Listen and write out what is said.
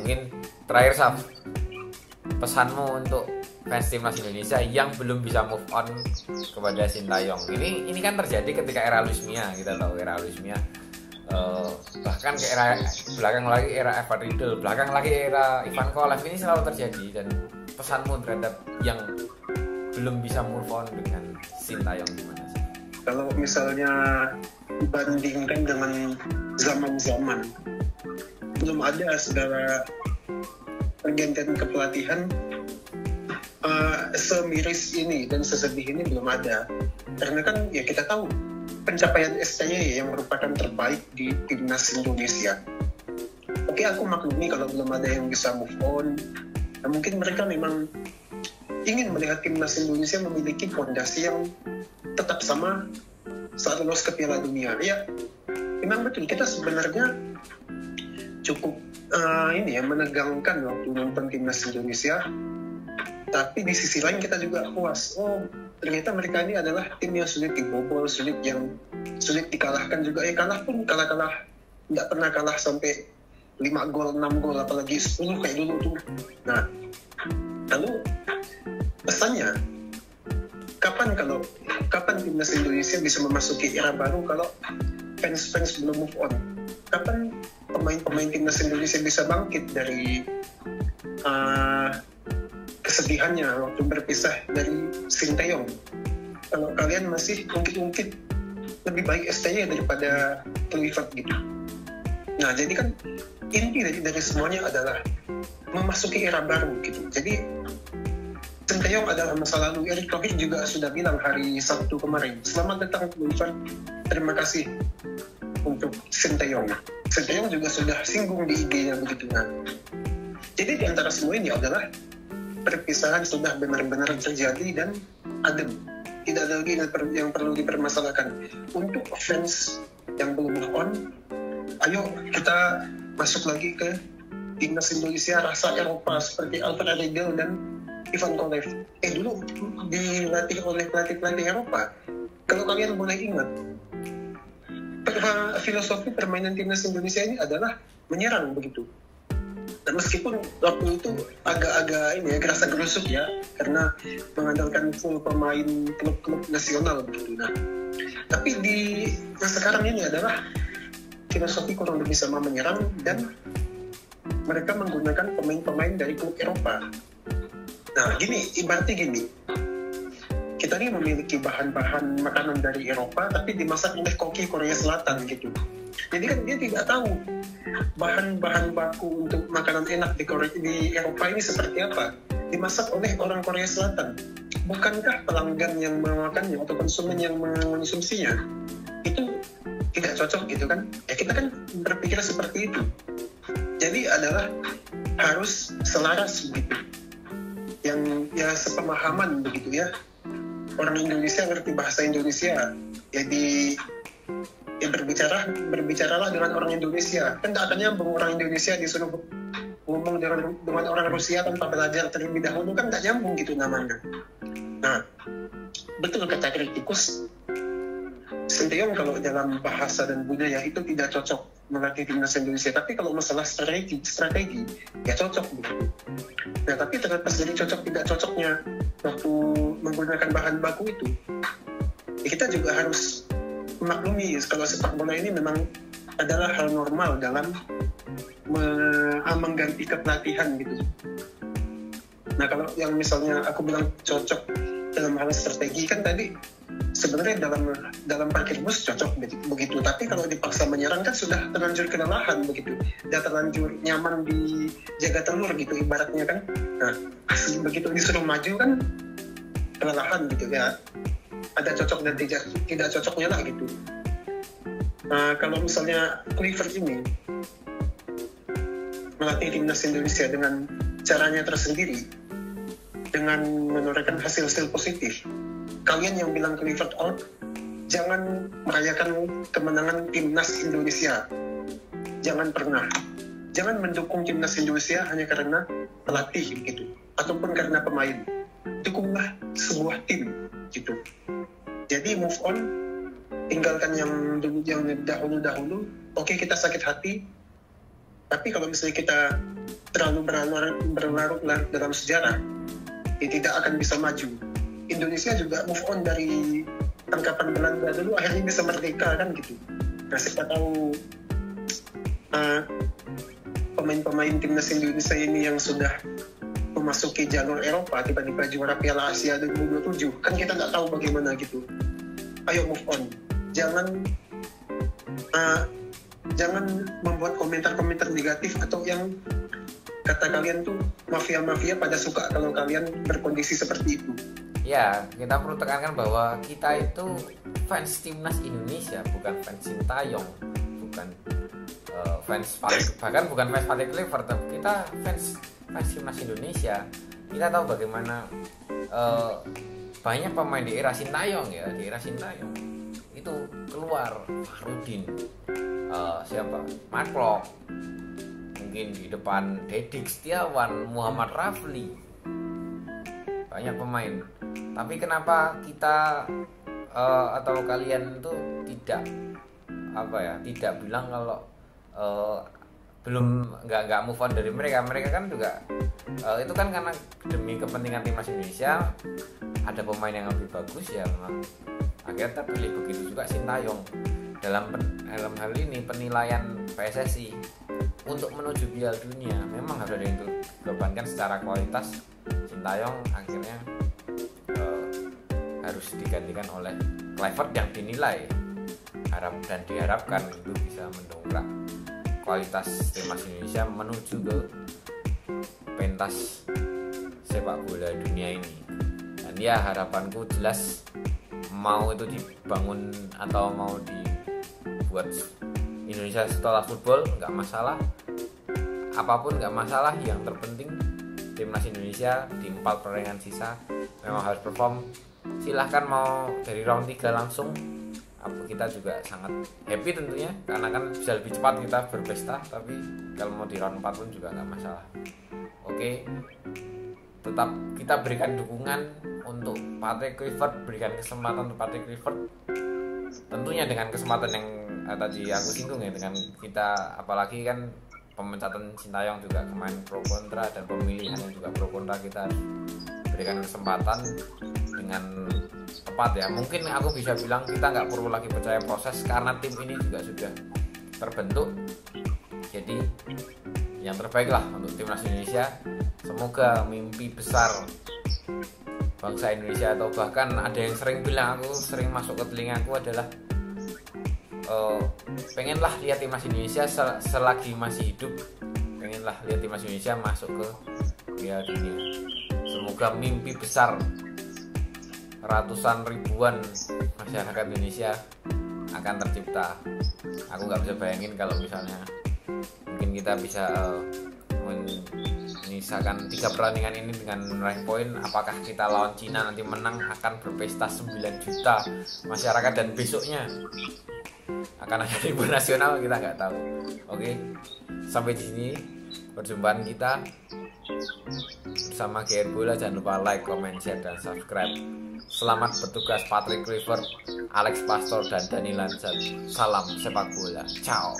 Mungkin terakhir Saf, pesanmu untuk fans timnas Indonesia yang belum bisa move on kepada Sintayong. Ini kan terjadi ketika era Luis Mia, kita tahu era Luis Mia. Bahkan ke era belakang lagi era Evan Riedel, belakang lagi era Ivan Kolev, ini selalu terjadi. Dan pesanmu terhadap yang belum bisa move on dengan Sintayong gimana sih? Kalau misalnya bandingkan dengan zaman-zaman, belum ada segala pergantian kepelatihan semiris ini dan sesedih ini belum ada. Karena kan ya kita tahu pencapaian SCY yang merupakan terbaik di timnas Indonesia. Oke, aku maklumi kalau belum ada yang bisa move on. Nah, mungkin mereka memang ingin melihat timnas Indonesia memiliki fondasi yang tetap sama saat lolos ke Piala Dunia. Ya, memang betul, kita sebenarnya cukup menegangkan waktu nonton timnas Indonesia. Tapi di sisi lain kita juga puas. Oh, ternyata mereka ini adalah tim yang sulit dibobol, yang sulit dikalahkan juga. Kalah pun kalah. Nggak pernah kalah sampai 5 gol, 6 gol, apalagi 10 kayak dulu tuh. Nah, lalu pesannya, kapan timnas Indonesia bisa memasuki era baru kalau fans belum move on? Kapan pemain-pemain timnas Indonesia bisa bangkit dari kesedihannya waktu berpisah dari Sintayong? Kalau kalian masih ungkit-ungkit lebih baik STY daripada Kluivert gitu. Nah, jadi kan inti dari semuanya adalah memasuki era baru gitu. Jadi Sintayong adalah masa lalu. Erick Thohir juga sudah bilang hari Sabtu kemarin, selamat datang Kluivert, terima kasih untuk Sintayong. Sintayong juga sudah singgung di IG-nya begitu. Nah, jadi di antara semua ini adalah perpisahan sudah benar-benar terjadi dan adem. Tidak ada lagi yang perlu dipermasalahkan. Untuk fans yang belum move on, ayo kita masuk lagi ke timnas Indonesia rasa Eropa seperti Alfred Riedel dan Ivan Kolev. Dulu dilatih oleh pelatih Eropa. Kalau kalian boleh ingat, filosofi permainan timnas Indonesia ini adalah menyerang begitu. Dan meskipun waktu itu agak gerasa gerusuk ya, karena mengandalkan full pemain klub-klub nasional begitu. Nah, tapi di masa sekarang ini adalah filosofi kurang lebih sama menyerang dan mereka menggunakan pemain-pemain dari klub Eropa. Nah, ibaratnya gini, kita ini memiliki bahan-bahan makanan dari Eropa tapi dimasak oleh koki Korea Selatan gitu. Jadi kan dia tidak tahu bahan-bahan baku untuk makanan enak di Eropa ini seperti apa. Dimasak oleh orang Korea Selatan. Bukankah pelanggan yang memakannya atau konsumen yang mengonsumsinya itu tidak cocok gitu kan? Ya kita kan berpikir seperti itu. Jadi adalah harus selaras begitu. Yang ya sepemahaman begitu ya. Orang Indonesia ngerti bahasa Indonesia. Jadi ya berbicaralah dengan orang Indonesia. Kan tak akan nyambung orang Indonesia disuruh ngomong dengan orang Rusia tanpa belajar terlebih dahulu, kan tak nyambung gitu namanya. Nah, betul kata kritikus, Sintayong kalau dalam bahasa dan budaya itu tidak cocok melatih timnas Indonesia. Tapi kalau masalah strategi ya cocok begitu. Nah, tapi terlepas dari cocok tidak cocoknya waktu menggunakan bahan baku itu, ya kita juga harus memaklumi kalau sepak bola ini memang adalah hal normal dalam mengganti kepelatihan gitu. Nah, kalau yang misalnya aku bilang cocok dalam hal strategi kan tadi sebenarnya dalam parkir bus cocok begitu, tapi kalau dipaksa menyerang kan sudah terlanjur kelelahan begitu, sudah terlanjur nyaman di jaga telur gitu ibaratnya kan. Nah, begitu disuruh maju kan kelelahan gitu ya. Ada cocok dan tidak cocoknya lah gitu. Nah, kalau misalnya Kluivert ini melatih timnas Indonesia dengan caranya tersendiri, dengan menorehkan hasil-hasil positif, kalian yang bilang Kluivert out, jangan merayakan kemenangan timnas Indonesia. Jangan pernah. Jangan mendukung timnas Indonesia hanya karena pelatih gitu, ataupun karena pemain. Dukunglah sebuah tim gitu. Jadi move on, tinggalkan yang dahulu. Oke, kita sakit hati, tapi kalau misalnya kita terlalu berlarut-larut dalam sejarah, dia tidak akan bisa maju. Indonesia juga move on dari tangkapan Belanda dulu, akhirnya bisa merdeka kan gitu. Nah, siapa tahu pemain-pemain timnas Indonesia ini yang sudah memasuki jalur Eropa tiba-tiba juara Piala Asia 2027, kan kita nggak tahu bagaimana gitu. Ayo move on, jangan membuat komentar-komentar negatif atau yang kata kalian tuh mafia-mafia pada suka kalau kalian berkondisi seperti itu. Ya, kita perlu tekankan bahwa kita itu fans timnas Indonesia, bukan fans Sintayong, bukan bahkan bukan fans Patrick Kluivert, kita fans timnas Indonesia. Kita tahu bagaimana banyak pemain di era Sintayong itu keluar, Fahrudin, Mark Klok, mungkin di depan Dedik Setiawan, Muhammad Rafli, banyak pemain. Tapi kenapa kita atau kalian tuh tidak bilang kalau belum nggak move on dari mereka kan juga itu kan karena demi kepentingan timnas Indonesia, ada pemain yang lebih bagus ya, akhirnya terpilih. Begitu juga Sintayong. Dalam hal ini penilaian PSSI untuk menuju Piala Dunia memang harus ada yang dikorbankan secara kualitas. Sintayong akhirnya harus digantikan oleh Kluivert yang dinilai dan diharapkan itu bisa mendongkrak kualitas timnas Indonesia menuju ke pentas sepak bola dunia ini. Dan ya, harapanku jelas, mau itu dibangun atau mau dibuat Indonesia setelah football nggak masalah, apapun nggak masalah. Yang terpenting timnas Indonesia di 4 pertandingan sisa memang harus perform. Silahkan mau dari round 3 langsung, kita juga sangat happy tentunya, karena kan bisa lebih cepat kita berpesta. Tapi kalau mau di round 4 pun juga nggak masalah. Oke, tetap kita berikan dukungan untuk Patrick Kluivert, berikan kesempatan untuk Patrick Kluivert, tentunya dengan kesempatan yang tadi aku singgung ya, dengan kita, apalagi kan pemecatan Sintayong juga kemarin pro kontra, dan pemilihan yang juga pro kontra, kita berikan kesempatan dengan tepat ya. Mungkin aku bisa bilang kita nggak perlu lagi percaya proses, karena tim ini juga sudah terbentuk. Jadi yang terbaik lah untuk timnas Indonesia. Semoga mimpi besar bangsa Indonesia, atau bahkan ada yang sering bilang, aku sering masuk ke telingaku adalah pengenlah lihat timnas Indonesia selagi masih hidup, pengenlah lihat timnas Indonesia masuk ke Piala Dunia. Semoga mimpi besar ratusan ribuan masyarakat Indonesia akan tercipta. Aku nggak bisa bayangin kalau misalnya mungkin kita bisa menyisakan 3 pertandingan ini dengan meraih poin. Apakah kita lawan Cina nanti menang akan berpesta 9 juta masyarakat, dan besoknya akan ada libur nasional, kita nggak tahu. Oke, sampai di sini perjumpaan kita bersama GR Bola. Jangan lupa like, comment, share, dan subscribe. Selamat bertugas Patrick Kluivert, Alex Pastor, dan Dani Lanzat. Salam sepak bola. Ciao.